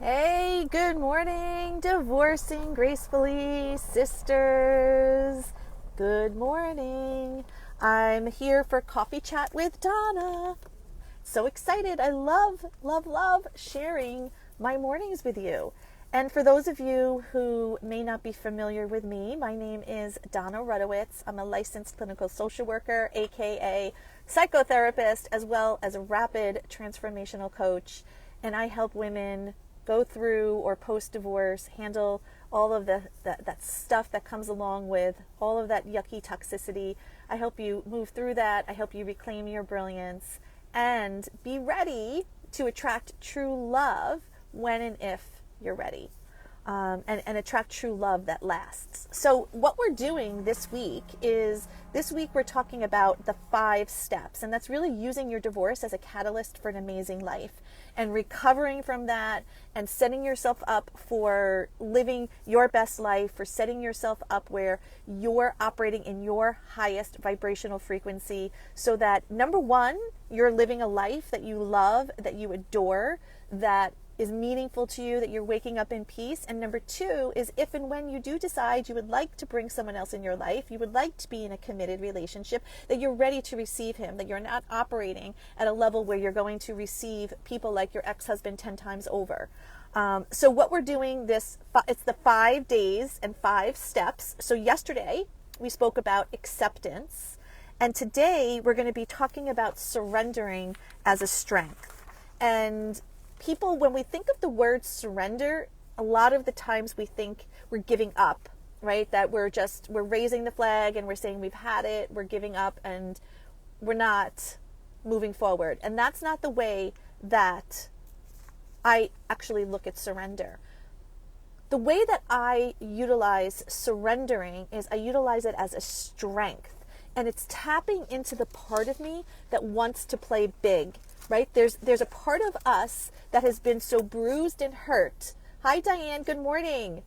Hey, good morning, divorcing gracefully sisters. Good morning. I'm here for coffee chat with Donna. So excited. I love sharing my mornings with you. And for those of you who may not be familiar with me, my name is Donna Rudowitz. I'm a licensed clinical social worker, aka psychotherapist, as well as a rapid transformational coach. And I help women go through or post divorce, handle all of that stuff that comes along with all of that yucky toxicity. I help you move through that. I help you reclaim your brilliance and be ready to attract true love when and if you're ready. And attract true love that lasts. So what we're doing this week we're talking about the 5 steps, and that's really using your divorce as a catalyst for an amazing life and recovering from that and setting yourself up for living your best life, for setting yourself up where you're operating in your highest vibrational frequency so that, number one, you're living a life that you love, that you adore, that is meaningful to you, that you're waking up in peace. And number 2 is if and when you do decide you would like to bring someone else in your life, you would like to be in a committed relationship, that you're ready to receive him, that you're not operating at a level where you're going to receive people like your ex-husband 10 times over. So what we're doing it's the 5 days and 5 steps. So yesterday we spoke about acceptance, and today we're going to be talking about surrendering as a strength. And people, when we think of the word surrender, a lot of the times we think we're giving up, right? That we're raising the flag and we're saying we've had it, we're giving up, and we're not moving forward. And that's not the way that I actually look at surrender. The way that I utilize surrendering is I utilize it as a strength. And it's tapping into the part of me that wants to play big, right? There's a part of us that has been so bruised and hurt. Hi, Diane. Good morning.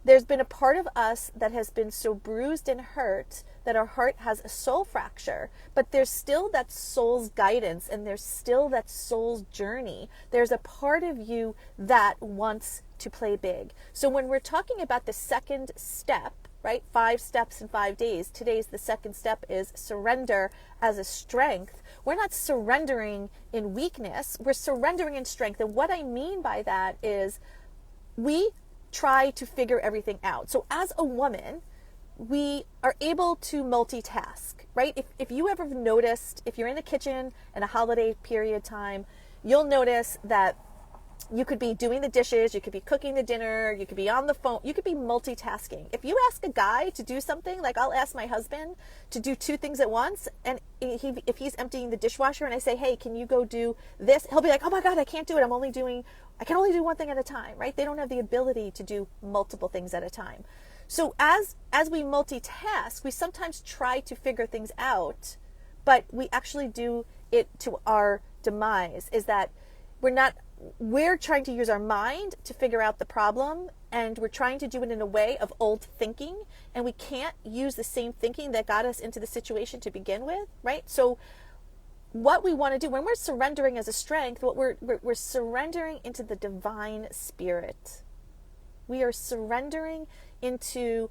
There's been a part of us that has been so bruised and hurt that our heart has a soul fracture, but there's still that soul's guidance and there's still that soul's journey. There's a part of you that wants to play big. So when we're talking about the second step, right? 5 steps in 5 days. Today's the second step is surrender as a strength. We're not surrendering in weakness. We're surrendering in strength. And what I mean by that is we try to figure everything out. So as a woman, we are able to multitask, right? If you ever noticed, if you're in the kitchen in a holiday period time, you'll notice that you could be doing the dishes, you could be cooking the dinner, you could be on the phone, you could be multitasking. If you ask a guy to do something, like I'll ask my husband to do 2 things at once, and if he's emptying the dishwasher and I say, hey, can you go do this? He'll be like, oh my God, I can't do it. I can only do one thing at a time, right? They don't have the ability to do multiple things at a time. So as we multitask, we sometimes try to figure things out, but we actually do it to our demise, is that we're trying to use our mind to figure out the problem, and we're trying to do it in a way of old thinking, and we can't use the same thinking that got us into the situation to begin with, right? So what we want to do when we're surrendering as a strength, what we're surrendering into the divine spirit. We are surrendering into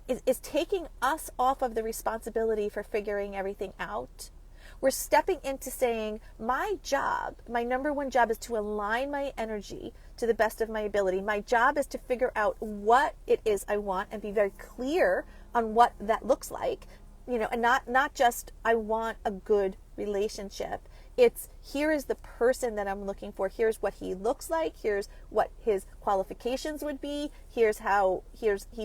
is taking us off of the responsibility for figuring everything out. We're stepping into saying, my number one job is to align my energy to the best of my ability. My job is to figure out what it is I want and be very clear on what that looks like, and not just I want a good relationship. It's here is the person that I'm looking for. Here's what he looks like. Here's what his qualifications would be. He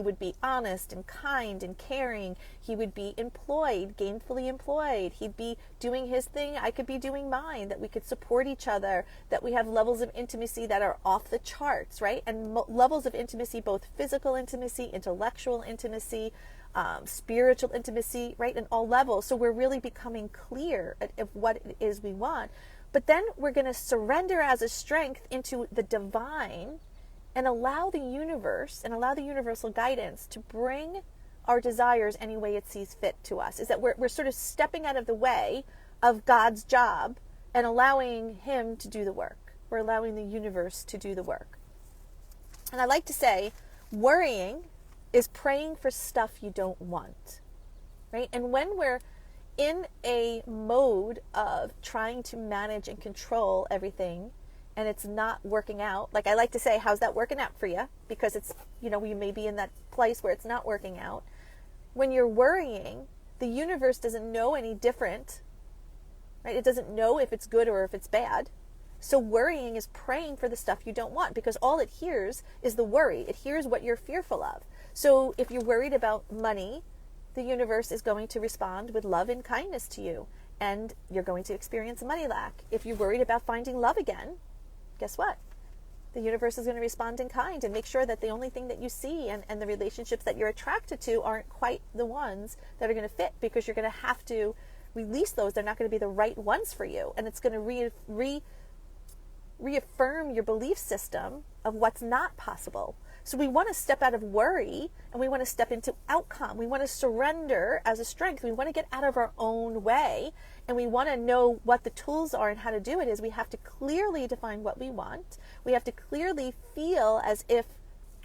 would be honest and kind and caring. He would be employed, gainfully employed. He'd be doing his thing. I could be doing mine, that we could support each other, that we have levels of intimacy that are off the charts, right? And levels of intimacy, both physical intimacy, intellectual intimacy, spiritual intimacy, right, in all levels. So we're really becoming clear of what it is we want. But then we're going to surrender as a strength into the divine and allow the universe and allow the universal guidance to bring our desires any way it sees fit to us. Is that we're sort of stepping out of the way of God's job and allowing him to do the work, we're allowing the universe to do the work. And I like to say, worrying is praying for stuff you don't want, right? And when we're in a mode of trying to manage and control everything and it's not working out, like I like to say, how's that working out for you? Because it's, you may be in that place where it's not working out. When you're worrying, the universe doesn't know any different, right? It doesn't know if it's good or if it's bad. So worrying is praying for the stuff you don't want, because all it hears is the worry. It hears what you're fearful of. So if you're worried about money, the universe is going to respond with love and kindness to you, and you're going to experience money lack. If you're worried about finding love again, guess what? The universe is going to respond in kind and make sure that the only thing that you see and the relationships that you're attracted to aren't quite the ones that are going to fit, because you're going to have to release those. They're not going to be the right ones for you. And it's going to reaffirm your belief system of what's not possible. So we want to step out of worry and we want to step into outcome. We want to surrender as a strength. We want to get out of our own way, and we want to know what the tools are and how to do it. Is we have to clearly define what we want. We have to clearly feel as if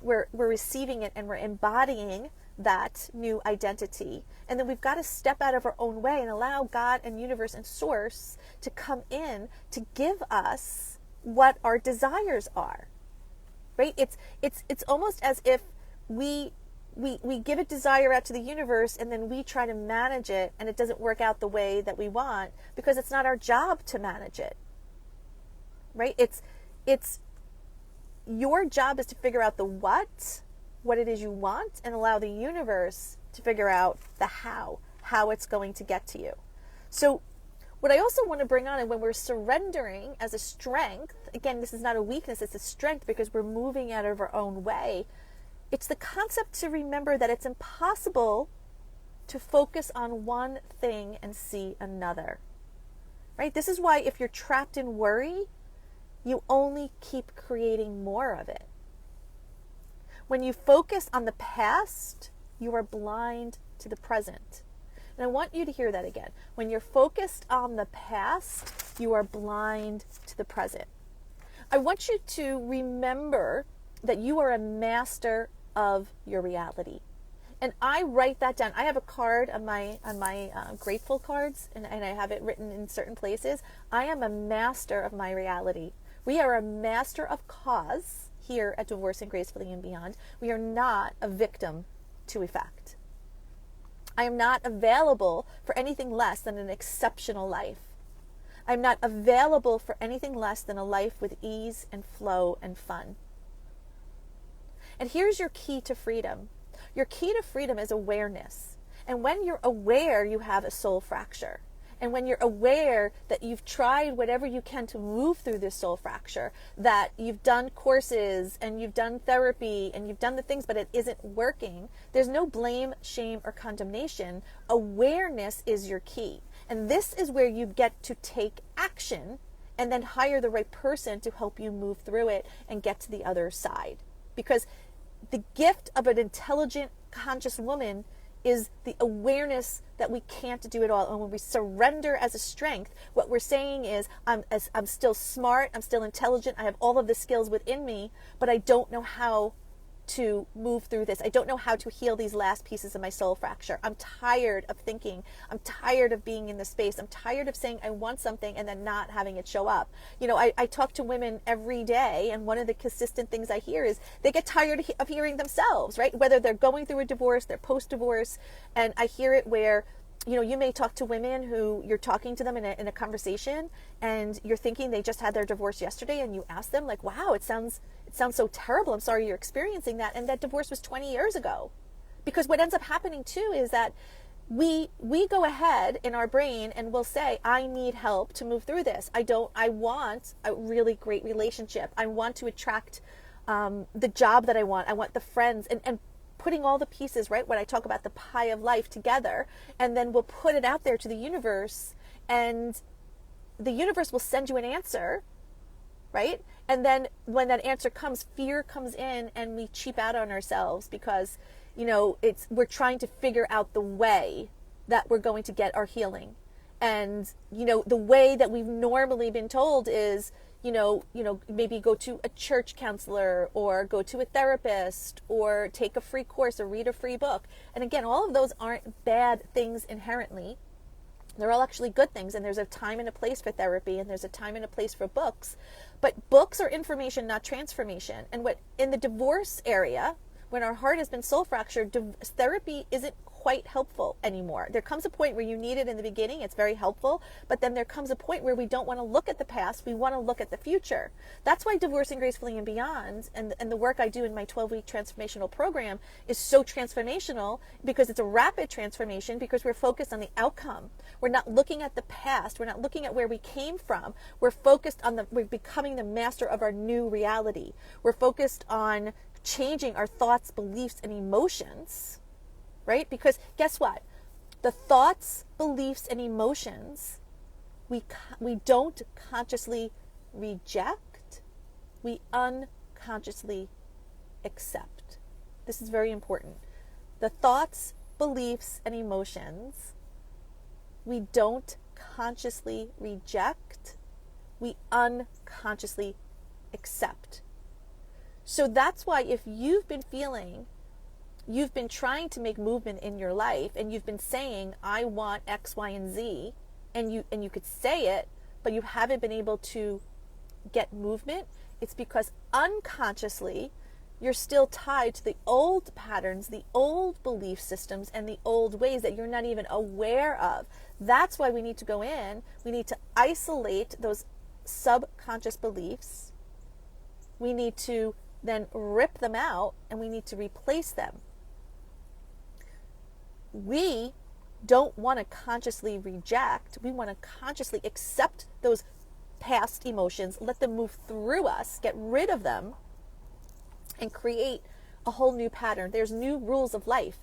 we're receiving it and we're embodying that new identity. And then we've got to step out of our own way and allow God and universe and source to come in to give us what our desires are. Right? It's almost as if we give a desire out to the universe, and then we try to manage it, and it doesn't work out the way that we want, because it's not our job to manage it. Right? It's your job is to figure out the what it is you want, and allow the universe to figure out the how it's going to get to you. So what I also want to bring on, and when we're surrendering as a strength, again, this is not a weakness, it's a strength, because we're moving out of our own way. It's the concept to remember that it's impossible to focus on one thing and see another. Right? This is why if you're trapped in worry, you only keep creating more of it. When you focus on the past, you are blind to the present. And I want you to hear that again. When you're focused on the past, you are blind to the present. I want you to remember that you are a master of your reality. And I write that down. I have a card on my grateful cards, and I have it written in certain places. I am a master of my reality. We are a master of cause here at Divorcing Gracefully and Beyond. We are not a victim to effect. I am not available for anything less than an exceptional life. I'm not available for anything less than a life with ease and flow and fun. And here's your key to freedom. Your key to freedom is awareness. And when you're aware, you have a soul fracture. And when you're aware that you've tried whatever you can to move through this soul fracture, that you've done courses and you've done therapy and you've done the things, but it isn't working, there's no blame, shame, or condemnation. Awareness is your key. And this is where you get to take action and then hire the right person to help you move through it and get to the other side. Because the gift of an intelligent, conscious woman is the awareness that we can't do it all. And when we surrender as a strength, what we're saying is, I'm still smart, I'm still intelligent, I have all of the skills within me, but I don't know how to move through this. I don't know how to heal these last pieces of my soul fracture. I'm tired of thinking. I'm tired of being in this space. I'm tired of saying I want something and then not having it show up. I talk to women every day, and one of the consistent things I hear is they get tired of hearing themselves, right? Whether they're going through a divorce, they're post-divorce, and I hear it where you may talk to women who you're talking to them in a conversation, and you're thinking they just had their divorce yesterday, and you ask them like, wow, it sounds so terrible. I'm sorry you're experiencing that. And that divorce was 20 years ago. Because what ends up happening too is that we go ahead in our brain and we'll say, I need help to move through this. I want a really great relationship. I want to attract the job that I want. I want the friends, and putting all the pieces, right, when I talk about the pie of life together, and then we'll put it out there to the universe, and the universe will send you an answer, right? And then when that answer comes, fear comes in, and we cheap out on ourselves because, we're trying to figure out the way that we're going to get our healing. And, the way that we've normally been told is maybe go to a church counselor or go to a therapist or take a free course or read a free book. And again, all of those aren't bad things inherently. They're all actually good things, and there's a time and a place for therapy, and there's a time and a place for books. But books are information, not transformation. And what in the divorce area, when our heart has been soul fractured, therapy isn't quite helpful anymore. There comes a point where you need it in the beginning, it's very helpful, but then there comes a point where we don't want to look at the past, we want to look at the future. That's why Divorcing Gracefully and Beyond and the work I do in my 12-week transformational program is so transformational, because it's a rapid transformation, because we're focused on the outcome. We're not looking at the past, we're not looking at where we came from. We're focused on we're becoming the master of our new reality. We're focused on changing our thoughts, beliefs, and emotions. Right? Because guess what? The thoughts, beliefs, and emotions, we don't consciously reject, we unconsciously accept. This is very important. The thoughts, beliefs, and emotions, we don't consciously reject, we unconsciously accept. So that's why if you've been trying to make movement in your life, and you've been saying, I want X, Y, and Z, and you could say it, but you haven't been able to get movement, it's because unconsciously you're still tied to the old patterns, the old belief systems, and the old ways that you're not even aware of. That's why we need to go in. We need to isolate those subconscious beliefs. We need to then rip them out, and we need to replace them. We don't want to consciously reject. We want to consciously accept those past emotions, let them move through us, get rid of them, and create a whole new pattern. There's new rules of life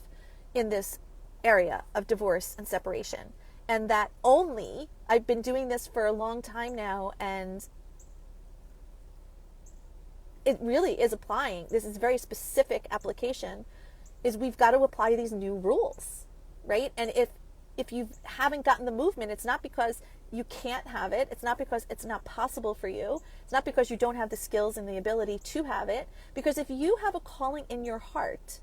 in this area of divorce and separation. And that only, I've been doing this for a long time now, and it really is applying. This is very specific application, is we've got to apply these new rules, right? And if you haven't gotten the movement, it's not because you can't have it. It's not because it's not possible for you. It's not because you don't have the skills and the ability to have it. Because if you have a calling in your heart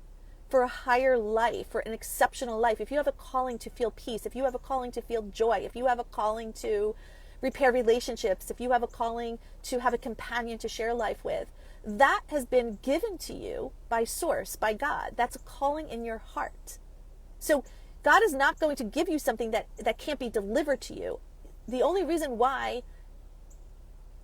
for a higher life, for an exceptional life, if you have a calling to feel peace, if you have a calling to feel joy, if you have a calling to repair relationships, if you have a calling to have a companion to share life with, that has been given to you by Source, by God. That's a calling in your heart. So God is not going to give you something that can't be delivered to you. The only reason why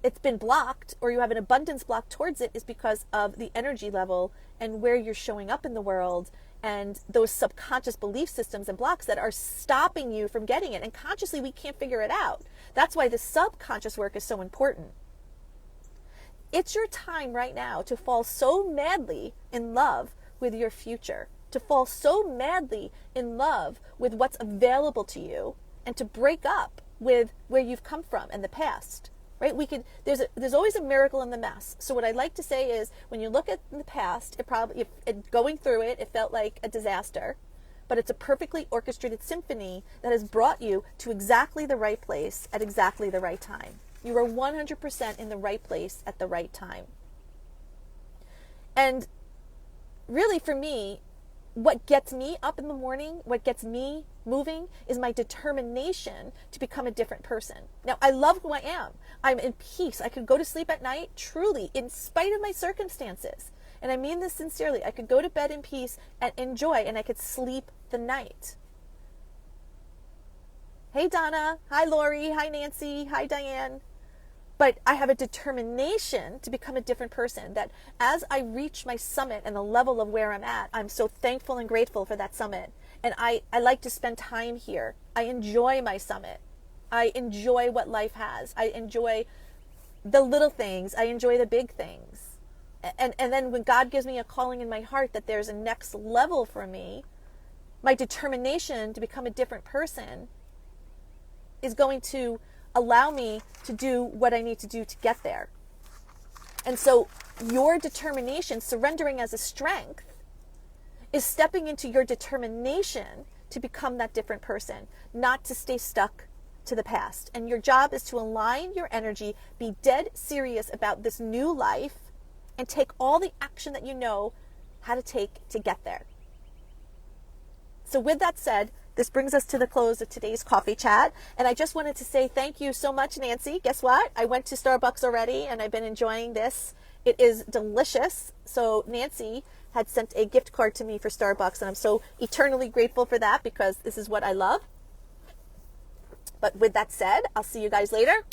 it's been blocked, or you have an abundance block towards it, is because of the energy level and where you're showing up in the world, and those subconscious belief systems and blocks that are stopping you from getting it. And consciously, we can't figure it out. That's why the subconscious work is so important. It's your time right now to fall so madly in love with your future, to fall so madly in love with what's available to you, and to break up with where you've come from in the past. Right? There's always a miracle in the mess. So what I'd like to say is, when you look at the past, going through it, it felt like a disaster, but it's a perfectly orchestrated symphony that has brought you to exactly the right place at exactly the right time. You are 100% in the right place at the right time. And really, for me, what gets me up in the morning, what gets me moving, is my determination to become a different person. Now, I love who I am. I'm in peace. I could go to sleep at night, truly, in spite of my circumstances. And I mean this sincerely. I could go to bed in peace and enjoy, and I could sleep the night. Hey, Donna. Hi, Lori. Hi, Nancy. Hi, Diane. But I have a determination to become a different person, that as I reach my summit and the level of where I'm at, I'm so thankful and grateful for that summit. And I like to spend time here. I enjoy my summit. I enjoy what life has. I enjoy the little things. I enjoy the big things. And then when God gives me a calling in my heart that there's a next level for me, my determination to become a different person is going to allow me to do what I need to do to get there. And so your determination, surrendering as a strength, is stepping into your determination to become that different person, not to stay stuck, to the past. And your job is to align your energy, be dead serious about this new life, and take all the action that you know how to take to get there. So with that said, this brings us to the close of today's coffee chat. And I just wanted to say thank you so much, Nancy. Guess what? I went to Starbucks already and I've been enjoying this. It is delicious. So Nancy had sent a gift card to me for Starbucks, and I'm so eternally grateful for that because this is what I love. But with that said, I'll see you guys later.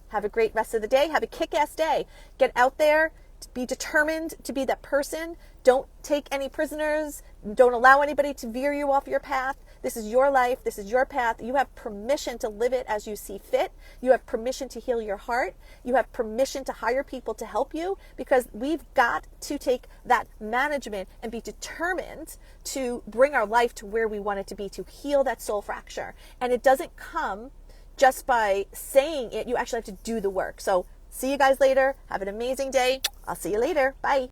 Have a great rest of the day. Have a kick-ass day. Get out there. Be determined to be that person. Don't take any prisoners. Don't allow anybody to veer you off your path. This is your life. This is your path. You have permission to live it as you see fit. You have permission to heal your heart. You have permission to hire people to help you, because we've got to take that management and be determined to bring our life to where we want it to be, to heal that soul fracture. And it doesn't come just by saying it. You actually have to do the work. So see you guys later. Have an amazing day. I'll see you later. Bye.